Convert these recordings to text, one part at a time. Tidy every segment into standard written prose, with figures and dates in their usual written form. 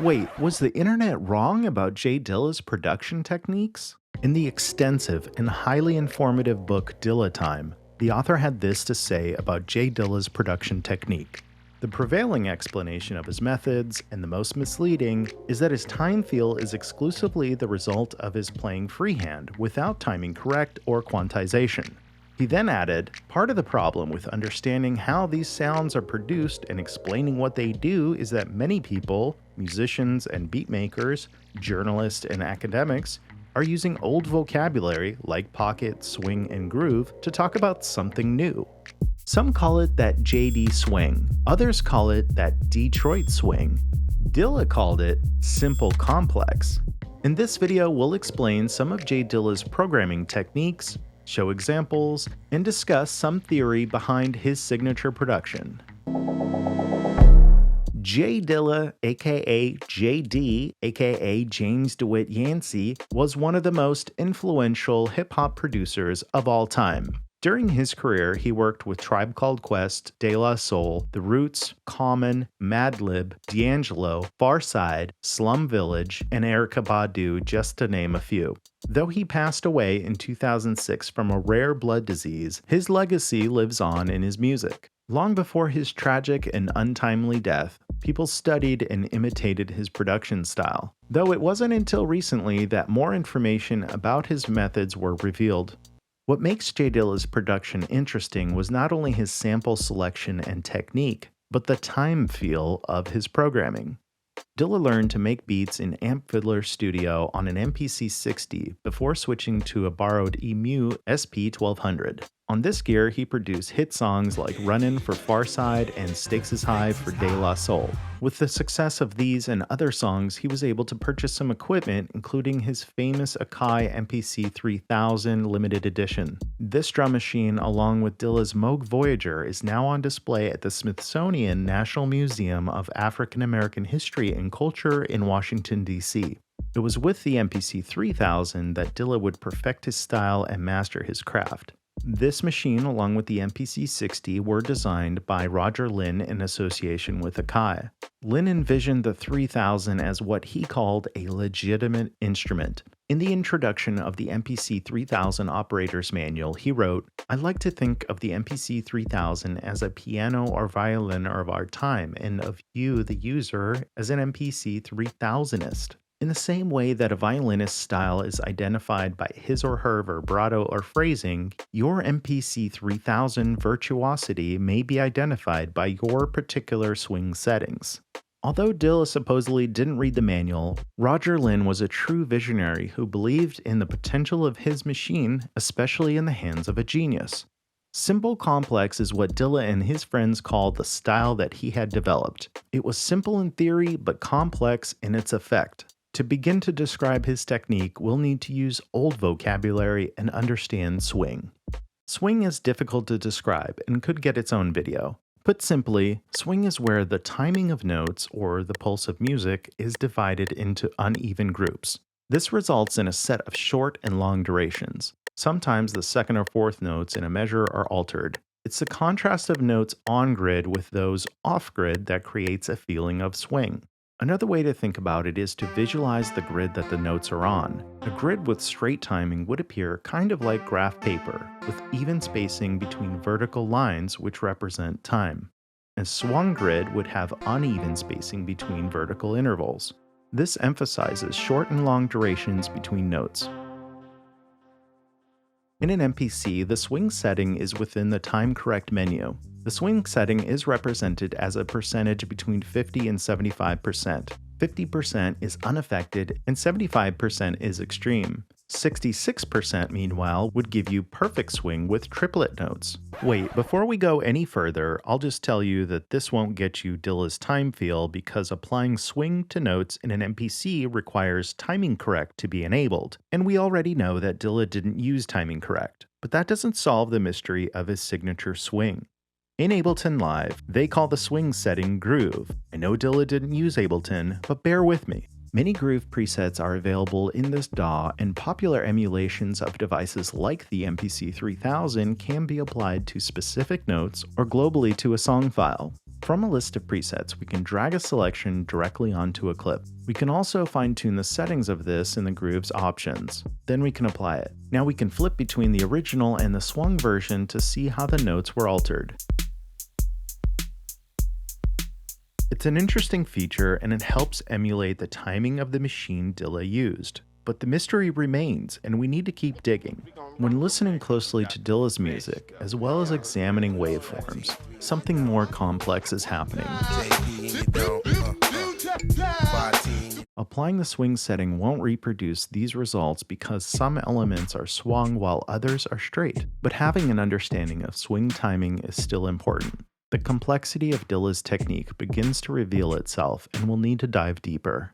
Wait, was the internet wrong about J Dilla's production techniques? In the extensive and highly informative book Dilla Time, the author had this to say about J Dilla's production technique. The prevailing explanation of his methods, and the most misleading, is that his time feel is exclusively the result of his playing freehand without timing correct or quantization. He then added, part of the problem with understanding how these sounds are produced and explaining what they do is that many people, musicians and beat makers, journalists and academics, are using old vocabulary like pocket, swing, and groove to talk about something new. Some call it that JD swing, others call it that Detroit swing. Dilla called it simple complex. In this video, we'll explain some of J Dilla's programming techniques, show examples, and discuss some theory behind his signature production. J Dilla, aka JD, aka James DeWitt Yancey, was one of the most influential hip-hop producers of all time. During his career, he worked with Tribe Called Quest, De La Soul, The Roots, Common, Madlib, D'Angelo, Pharcyde, Slum Village, and Erykah Badu, just to name a few. Though he passed away in 2006 from a rare blood disease, his legacy lives on in his music. Long before his tragic and untimely death, people studied and imitated his production style, though it wasn't until recently that more information about his methods were revealed. What makes J Dilla's production interesting was not only his sample selection and technique, but the time feel of his programming. Dilla learned to make beats in Amp Fiddler Studio on an MPC 60 before switching to a borrowed EMU SP1200. On this gear, he produced hit songs like Runnin' for Pharcyde and Stakes is High for De La Soul. With the success of these and other songs, he was able to purchase some equipment, including his famous Akai MPC 3000 limited edition. This drum machine, along with Dilla's Moog Voyager, is now on display at the Smithsonian National Museum of African American History and Culture in Washington, D.C. It was with the MPC 3000 that Dilla would perfect his style and master his craft. This machine, along with the MPC 60, were designed by Roger Linn in association with Akai. Linn envisioned the 3000 as what he called a legitimate instrument. In the introduction of the MPC 3000 Operator's Manual, he wrote, "I like to think of the MPC 3000 as a piano or violin of our time, and of you, the user, as an MPC 3000ist. In the same way that a violinist's style is identified by his or her vibrato or phrasing, your MPC 3000 virtuosity may be identified by your particular swing settings." Although Dilla supposedly didn't read the manual, Roger Linn was a true visionary who believed in the potential of his machine, especially in the hands of a genius. Simple complex is what Dilla and his friends called the style that he had developed. It was simple in theory, but complex in its effect. To begin to describe his technique, we'll need to use old vocabulary and understand swing. Swing is difficult to describe and could get its own video. Put simply, swing is where the timing of notes, or the pulse of music, is divided into uneven groups. This results in a set of short and long durations. Sometimes the second or fourth notes in a measure are altered. It's the contrast of notes on grid with those off grid that creates a feeling of swing. Another way to think about it is to visualize the grid that the notes are on. A grid with straight timing would appear kind of like graph paper, with even spacing between vertical lines which represent time. A swung grid would have uneven spacing between vertical intervals. This emphasizes short and long durations between notes. In an MPC, the swing setting is within the time correct menu. The swing setting is represented as a percentage between 50 and 75%. 50% is unaffected and 75% is extreme. 66%, meanwhile, would give you perfect swing with triplet notes. Wait, before we go any further, I'll just tell you that this won't get you Dilla's time feel because applying swing to notes in an MPC requires timing correct to be enabled, and we already know that Dilla didn't use timing correct. But that doesn't solve the mystery of his signature swing. In Ableton Live, they call the swing setting groove. I know Dilla didn't use Ableton, but bear with me. Many groove presets are available in this DAW, and popular emulations of devices like the MPC 3000 can be applied to specific notes or globally to a song file. From a list of presets, we can drag a selection directly onto a clip. We can also fine-tune the settings of this in the groove's options. Then we can apply it. Now we can flip between the original and the swung version to see how the notes were altered. It's an interesting feature and it helps emulate the timing of the machine Dilla used. But the mystery remains, and we need to keep digging. When listening closely to Dilla's music, as well as examining waveforms, something more complex is happening. Applying the swing setting won't reproduce these results because some elements are swung while others are straight, but having an understanding of swing timing is still important. The complexity of Dilla's technique begins to reveal itself, and we'll need to dive deeper.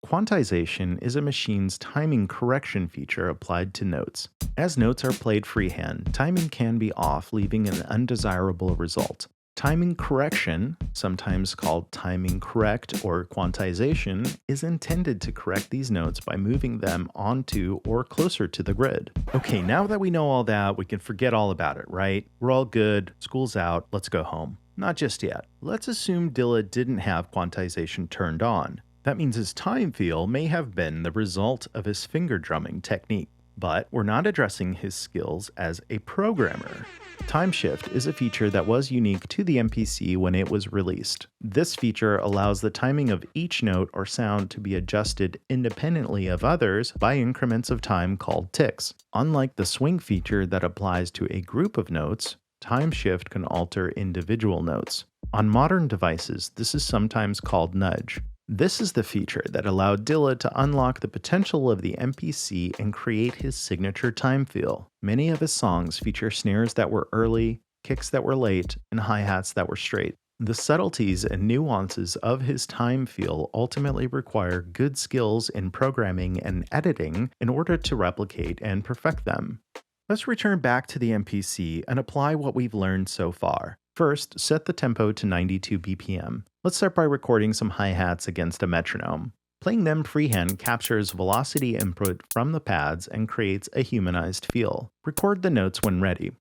Quantization is a machine's timing correction feature applied to notes. As notes are played freehand, timing can be off, leaving an undesirable result. Timing correction, sometimes called timing correct or quantization, is intended to correct these notes by moving them onto or closer to the grid. Okay, now that we know all that, we can forget all about it, right? We're all good, school's out, let's go home. Not just yet. Let's assume Dilla didn't have quantization turned on. That means his time feel may have been the result of his finger drumming technique. But we're not addressing his skills as a programmer. Time shift is a feature that was unique to the MPC when it was released. This feature allows the timing of each note or sound to be adjusted independently of others by increments of time called ticks. Unlike the swing feature that applies to a group of notes, time shift can alter individual notes. On modern devices, this is sometimes called nudge. This is the feature that allowed Dilla to unlock the potential of the MPC and create his signature time feel. Many of his songs feature snares that were early, kicks that were late, and hi-hats that were straight. The subtleties and nuances of his time feel ultimately require good skills in programming and editing in order to replicate and perfect them. Let's return back to the MPC and apply what we've learned so far. First, set the tempo to 92 BPM. Let's start by recording some hi-hats against a metronome. Playing them freehand captures velocity input from the pads and creates a humanized feel. Record the notes when ready.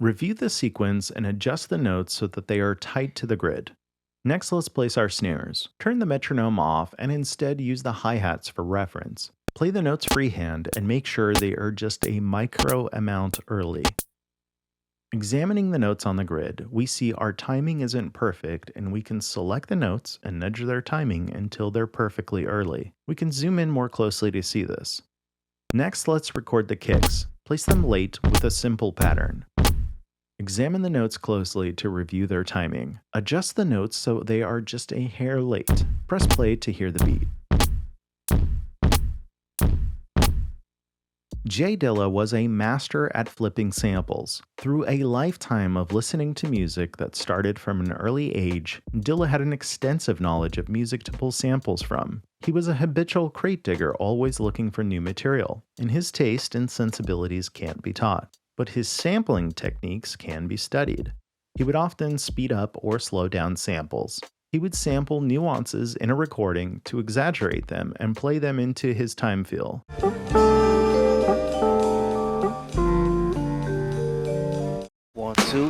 Review the sequence and adjust the notes so that they are tight to the grid. Next, let's place our snares. Turn the metronome off and instead use the hi-hats for reference. Play the notes freehand and make sure they are just a micro amount early. Examining the notes on the grid, we see our timing isn't perfect and we can select the notes and nudge their timing until they're perfectly early. We can zoom in more closely to see this. Next, let's record the kicks. Place them late with a simple pattern. Examine the notes closely to review their timing. Adjust the notes so they are just a hair late. Press play to hear the beat. J Dilla was a master at flipping samples. Through a lifetime of listening to music that started from an early age, Dilla had an extensive knowledge of music to pull samples from. He was a habitual crate digger, always looking for new material, and his taste and sensibilities can't be taught. But his sampling techniques can be studied. He would often speed up or slow down samples. He would sample nuances in a recording to exaggerate them and play them into his time feel. Two.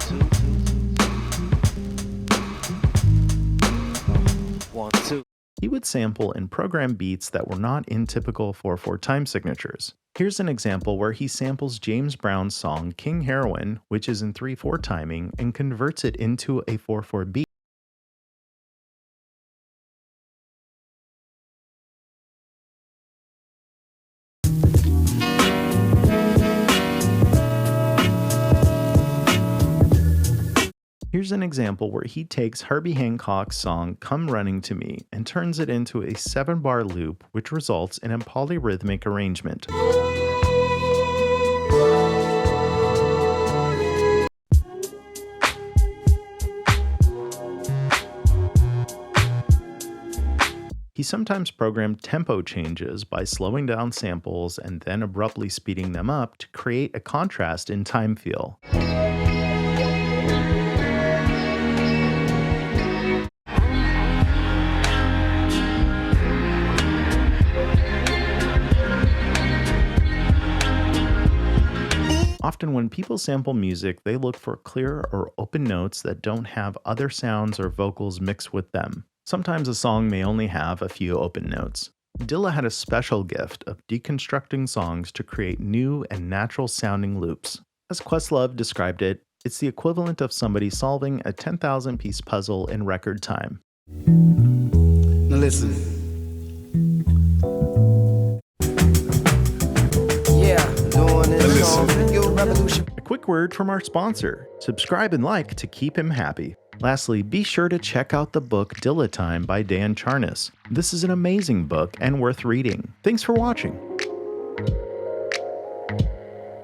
1, 2. He would sample and program beats that were not in typical 4/4 time signatures. Here's an example where he samples James Brown's song King Heroin, which is in 3/4 timing, and converts it into a 4/4 beat. Here's an example where he takes Herbie Hancock's song Come Running to Me and turns it into a 7-bar loop, which results in a polyrhythmic arrangement. He sometimes programmed tempo changes by slowing down samples and then abruptly speeding them up to create a contrast in time feel. Often when people sample music, they look for clear or open notes that don't have other sounds or vocals mixed with them. Sometimes a song may only have a few open notes. Dilla had a special gift of deconstructing songs to create new and natural sounding loops. As Questlove described it, it's the equivalent of somebody solving a 10,000 piece puzzle in record time. Now listen. Yeah, doing this song for you, revolution. A quick word from our sponsor. Subscribe and like to keep him happy. Lastly, be sure to check out the book Dilla Time by Dan Charnas. This is an amazing book and worth reading. Thanks for watching.